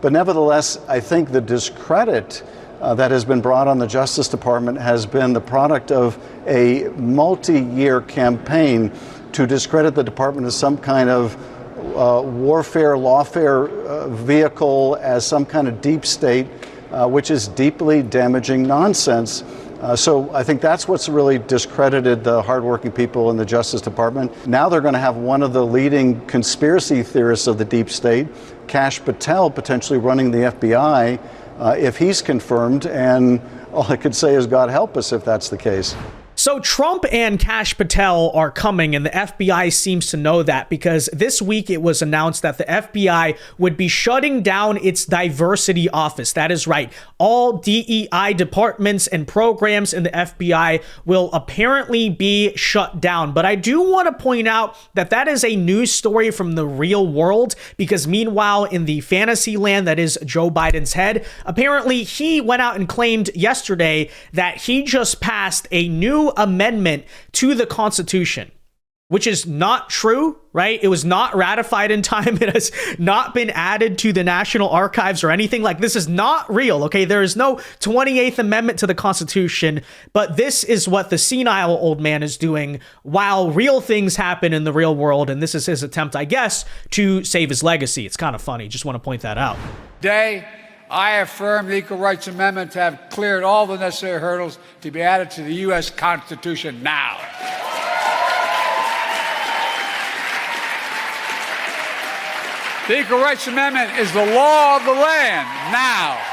But nevertheless, I think the discredit that has been brought on the Justice Department has been the product of a multi-year campaign to discredit the department as some kind of warfare, lawfare vehicle, as some kind of deep state, which is deeply damaging nonsense. So I think that's what's really discredited the hardworking people in the Justice Department. Now they're going to have one of the leading conspiracy theorists of the deep state, Kash Patel, potentially running the FBI if he's confirmed. And all I could say is God help us if that's the case. So Trump and Kash Patel are coming, and the FBI seems to know that, because this week it was announced that the FBI would be shutting down its diversity office. That is right. All DEI departments and programs in the FBI will apparently be shut down. But I do want to point out that that is a news story from the real world, because meanwhile, in the fantasy land that is Joe Biden's head, apparently he went out and claimed yesterday that he just passed a new amendment to the Constitution, which is not true, right? It was not ratified in time. It has not been added to the National Archives or anything. Like, this is not real, okay? There is no 28th Amendment to the Constitution, but this is what the senile old man is doing while real things happen in the real world, and this is his attempt, I guess, to save his legacy. It's kind of funny. Just want to point that out. Today, I affirm the Equal Rights Amendment to have cleared all the necessary hurdles to be added to the U.S. Constitution now. The Equal Rights Amendment is the law of the land now.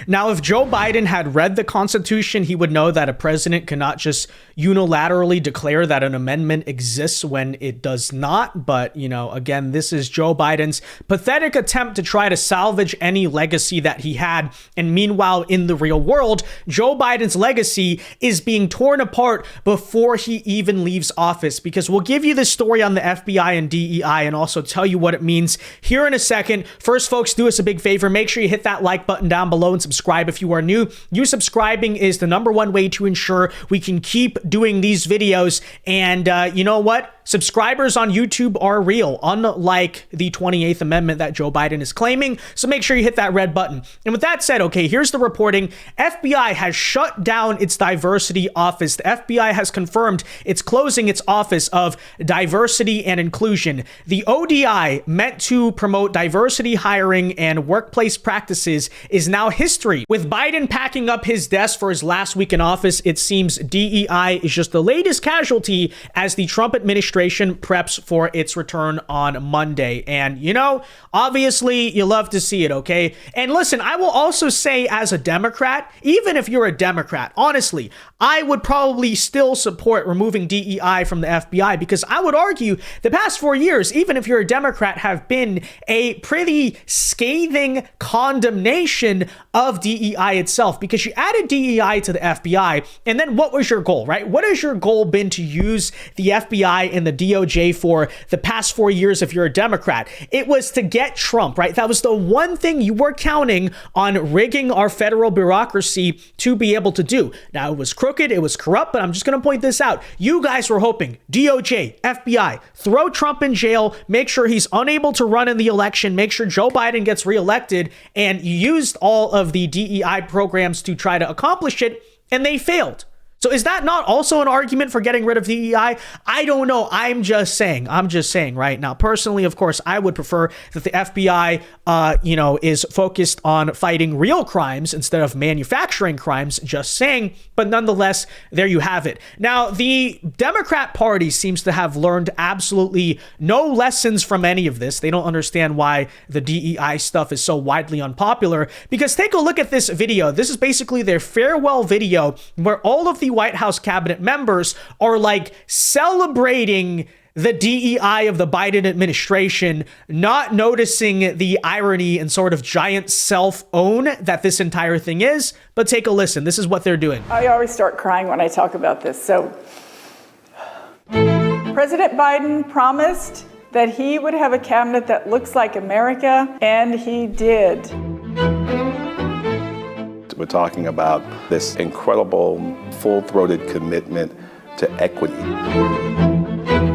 Now, if Joe Biden had read the Constitution, he would know that a president cannot just unilaterally declare that an amendment exists when it does not. But, you know, again, this is Joe Biden's pathetic attempt to try to salvage any legacy that he had. And meanwhile, in the real world, Joe Biden's legacy is being torn apart before he even leaves office, because we'll give you this story on the FBI and DEI and also tell you what it means here in a second. First, folks, do us a big favor. Make sure you hit that like button down below and subscribe if you are new. You subscribing is the #1 way to ensure we can keep doing these videos. And you know what? Subscribers on YouTube are real, unlike the 28th Amendment that Joe Biden is claiming. So make sure you hit that red button. And with that said, okay, here's the reporting. FBI has shut down its diversity office. The FBI has confirmed it's closing its office of diversity and inclusion. The ODI, meant to promote diversity hiring and workplace practices, is now history. With Biden packing up his desk for his last week in office, it seems DEI is just the latest casualty as the Trump administration preps for its return on Monday. And, you know, obviously you love to see it, okay? And listen, I will also say, as a Democrat, even if you're a Democrat, honestly, I would probably still support removing DEI from the FBI, because I would argue the past 4 years, even if you're a Democrat, have been a pretty scathing condemnation of DEI itself, because you added DEI to the FBI, and then what was your goal, right? What has your goal been to use the FBI and the DOJ for the past 4 years if you're a Democrat? It was to get Trump, right? That was the one thing you were counting on rigging our federal bureaucracy to be able to do. Now, it was crooked, it was corrupt, but I'm just going to point this out. You guys were hoping DOJ, FBI, throw Trump in jail, make sure he's unable to run in the election, make sure Joe Biden gets reelected, and you used all of the DEI programs to try to accomplish it, and they failed. So is that not also an argument for getting rid of DEI? I don't know. I'm just saying right now. Personally, of course, I would prefer that the FBI, is focused on fighting real crimes instead of manufacturing crimes, just saying. But nonetheless, there you have it. Now, the Democrat Party seems to have learned absolutely no lessons from any of this. They don't understand why the DEI stuff is so widely unpopular, because take a look at this video. This is basically their farewell video where all of the White House cabinet members are like celebrating the DEI of the Biden administration, not noticing the irony and sort of giant self-own that this entire thing is. But take a listen. This is what they're doing. I always start crying when I talk about this. So President Biden promised that he would have a cabinet that looks like America, and he did. We're talking about this incredible, full-throated commitment to equity.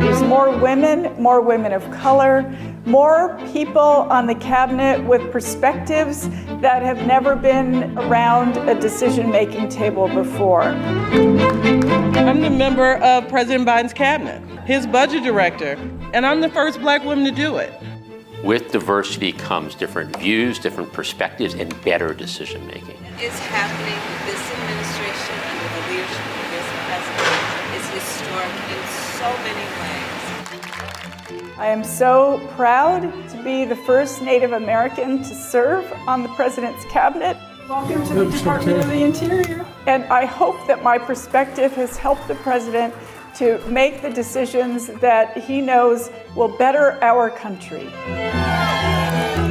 There's more women of color, more people on the cabinet with perspectives that have never been around a decision-making table before. I'm the member of President Biden's cabinet, his budget director, and I'm the first Black woman to do it. With diversity comes different views, different perspectives, and better decision-making. Is happening with this administration under the leadership of this president is historic in so many ways. I am so proud to be the first Native American to serve on the president's cabinet. Welcome to the Department of the Interior. And I hope that my perspective has helped the president to make the decisions that he knows will better our country.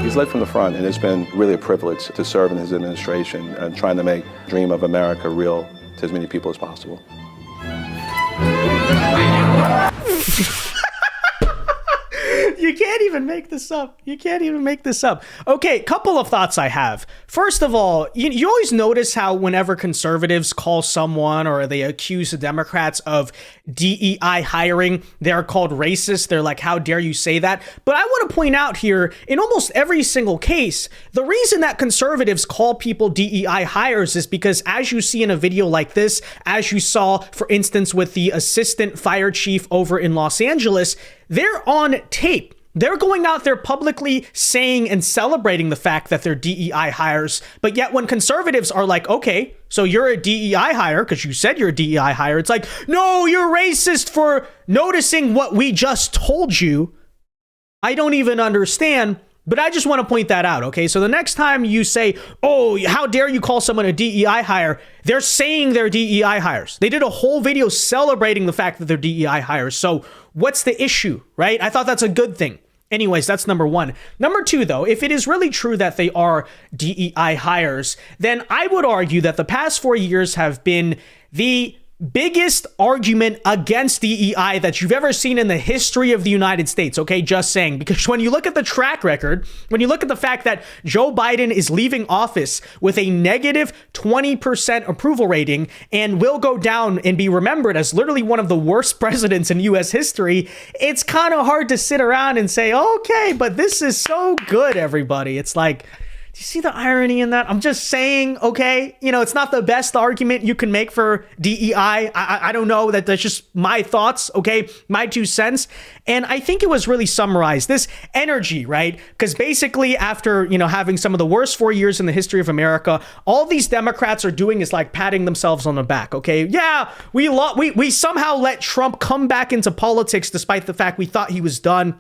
He's led from the front, and it's been really a privilege to serve in his administration and trying to make the dream of America real to as many people as possible. You can't even make this up. You can't even make this up. Okay, couple of thoughts I have. First of all, you always notice how whenever conservatives call someone or they accuse the Democrats of DEI hiring, they're called racist. They're like, how dare you say that? But I want to point out here, in almost every single case, the reason that conservatives call people DEI hires is because, as you see in a video like this, as you saw, for instance, with the assistant fire chief over in Los Angeles, they're on tape. They're going out there publicly saying and celebrating the fact that they're DEI hires. But yet when conservatives are like, okay, so you're a DEI hire because you said you're a DEI hire, it's like, no, you're racist for noticing what we just told you. I don't even understand. But I just want to point that out, okay? So the next time you say, oh, how dare you call someone a DEI hire, they're saying they're DEI hires. They did a whole video celebrating the fact that they're DEI hires. So what's the issue, right? I thought that's a good thing. Anyways, that's number one. Number two, though, if it is really true that they are DEI hires, then I would argue that the past 4 years have been the biggest argument against DEI that you've ever seen in the history of the United States. Okay, just saying, because when you look at the track record, when you look at the fact that Joe Biden is leaving office with a negative 20% approval rating and will go down and be remembered as literally one of the worst presidents in U.S. history, it's kind of hard to sit around and say, okay, but this is so good, everybody. It's like, do you see the irony in that? I'm just saying, okay, it's not the best argument you can make for DEI. I don't know, that's just my thoughts, okay, my 2 cents. And I think it was really summarized, this energy, right? Because basically after, having some of the worst 4 years in the history of America, all these Democrats are doing is like patting themselves on the back, okay? Yeah, we somehow let Trump come back into politics despite the fact we thought he was done.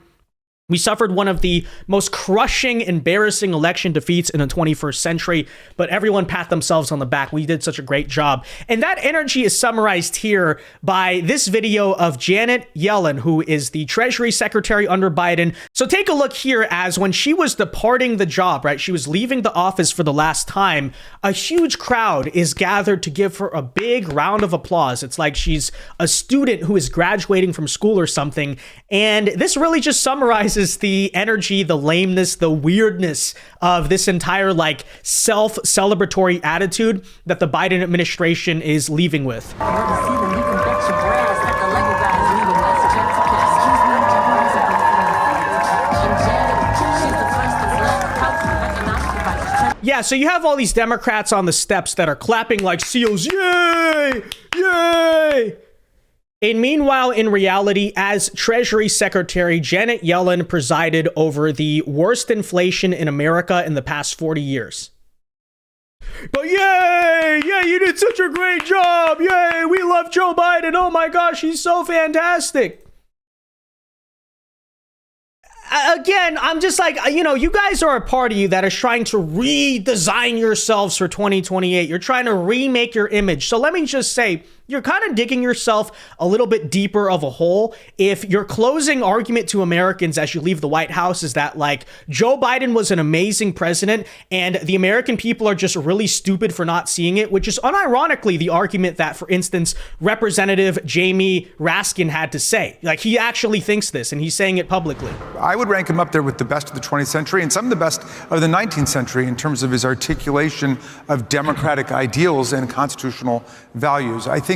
We suffered one of the most crushing, embarrassing election defeats in the 21st century, but everyone pat themselves on the back. We did such a great job. And that energy is summarized here by this video of Janet Yellen, who is the Treasury Secretary under Biden. So take a look here as when she was departing the job, right? She was leaving the office for the last time. A huge crowd is gathered to give her a big round of applause. It's like she's a student who is graduating from school or something. And this really just summarizes the energy, the lameness, the weirdness of this entire self-celebratory attitude that the Biden administration is leaving with. Yeah, so you have all these Democrats on the steps that are clapping like seals. Yay! Yay! And meanwhile, in reality, as Treasury Secretary, Janet Yellen presided over the worst inflation in America in the past 40 years. But yay! Yeah, you did such a great job! Yay! We love Joe Biden! Oh my gosh, he's so fantastic! Again, I'm just like, you guys are a party that is trying to redesign yourselves for 2028. You're trying to remake your image. So let me just say, you're kind of digging yourself a little bit deeper of a hole if your closing argument to Americans as you leave the White House is that Joe Biden was an amazing president and the American people are just really stupid for not seeing it, which is unironically the argument that, for instance, Representative Jamie Raskin had to say. He actually thinks this and he's saying it publicly. I would rank him up there with the best of the 20th century and some of the best of the 19th century in terms of his articulation of democratic ideals and constitutional values. I think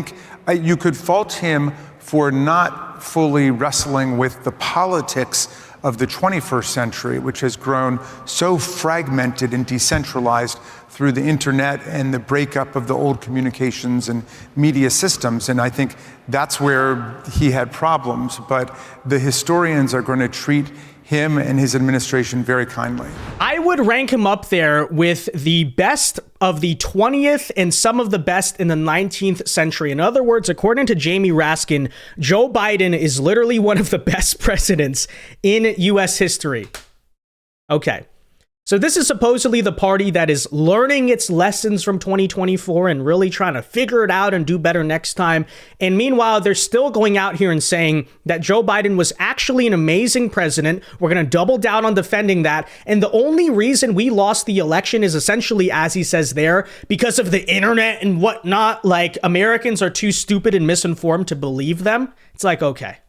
you could fault him for not fully wrestling with the politics of the 21st century, which has grown so fragmented and decentralized through the internet and the breakup of the old communications and media systems. And I think that's where he had problems. But the historians are going to treat him and his administration very kindly. I would rank him up there with the best of the 20th and some of the best in the 19th century. In other words, according to Jamie Raskin, Joe Biden is literally one of the best presidents in U.S. history. Okay. So this is supposedly the party that is learning its lessons from 2024 and really trying to figure it out and do better next time. And meanwhile, they're still going out here and saying that Joe Biden was actually an amazing president. We're going to double down on defending that. And the only reason we lost the election is essentially, as he says there, because of the internet and whatnot. Like, Americans are too stupid and misinformed to believe them. It's like, okay.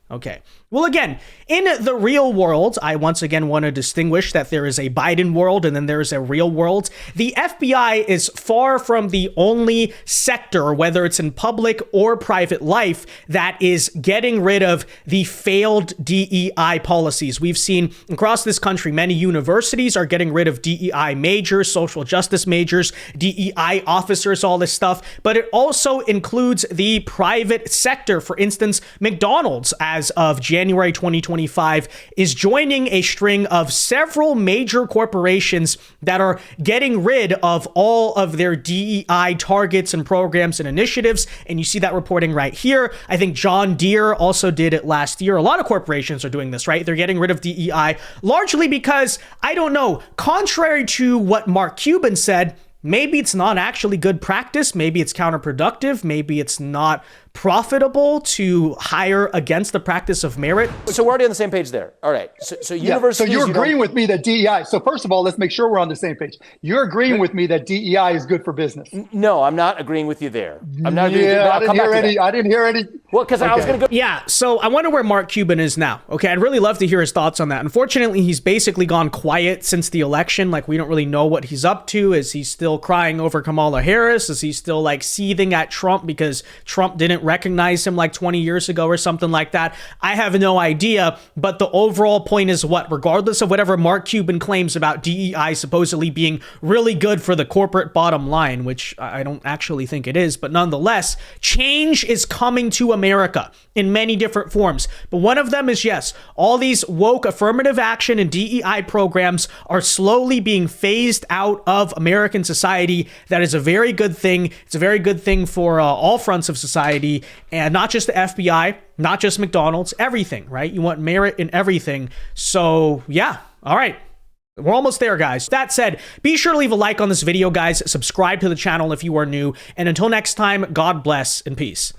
Well, again, in the real world, I once again want to distinguish that there is a Biden world and then there is a real world. The FBI is far from the only sector, whether it's in public or private life, that is getting rid of the failed DEI policies. We've seen across this country, many universities are getting rid of DEI majors, social justice majors, DEI officers, all this stuff. But it also includes the private sector. For instance, McDonald's, as of January 2025, is joining a string of several major corporations that are getting rid of all of their DEI targets and programs and initiatives. And you see that reporting right here. I think John Deere also did it last year. A lot of corporations are doing this, right? They're getting rid of DEI largely because, I don't know, contrary to what Mark Cuban said, maybe it's not actually good practice. Maybe it's counterproductive. Maybe it's not profitable to hire against the practice of merit. So we're already on the same page there. All right. So universities. So you're agreeing with me that DEI. So first of all, let's make sure we're on the same page. You're agreeing with me that DEI is good for business. No, I'm not agreeing with you there. I'm not agreeing with you. I didn't hear any. Well, because I was going to go. Yeah. So I wonder where Mark Cuban is now. Okay. I'd really love to hear his thoughts on that. Unfortunately, he's basically gone quiet since the election. Like, we don't really know what he's up to. Is he still crying over Kamala Harris? Is he still like seething at Trump because Trump didn't recognize him like 20 years ago or something like that? I have no idea, but the overall point is what? Regardless of whatever Mark Cuban claims about DEI supposedly being really good for the corporate bottom line, which I don't actually think it is, but nonetheless, change is coming to America in many different forms. But one of them is, yes, all these woke affirmative action and DEI programs are slowly being phased out of American society. That is a very good thing. It's a very good thing for all fronts of society, and not just the FBI, not just McDonald's, everything, right? You want merit in everything. So yeah, all right. We're almost there, guys. That said, be sure to leave a like on this video, guys. Subscribe to the channel if you are new. And until next time, God bless and peace.